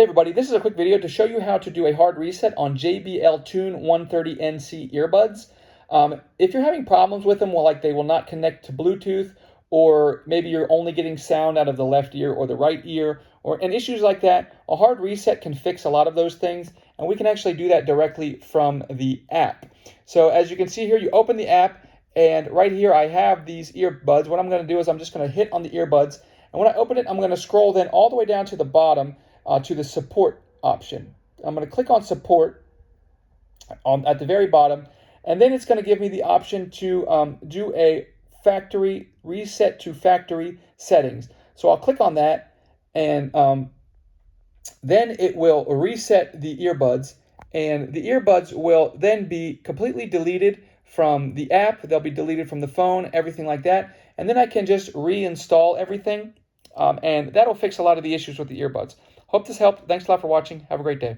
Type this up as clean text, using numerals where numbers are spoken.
Hey everybody, this is a quick video to show you how to do a hard reset on JBL Tune 130NC earbuds. If you're having problems with them, well, like they will not connect to Bluetooth, or maybe you're only getting sound out of the left ear or the right ear, and issues like that, a hard reset can fix a lot of those things, and we can actually do that directly from the app. So as you can see here, you open the app, and right here I have these earbuds. What I'm going to do is I'm just going to hit on the earbuds, and when I open it, I'm going to scroll then all the way down to the bottom to the support option. I'm going to click on support at the very bottom, and then it's going to give me the option to do a factory reset to factory settings. So I'll click on that, and then it will reset the earbuds, and the earbuds will then be completely deleted from the app. They'll be deleted from the phone, everything like that, and then I can just reinstall everything, and that'll fix a lot of the issues with the earbuds. Hope this helped. Thanks a lot for watching. Have a great day.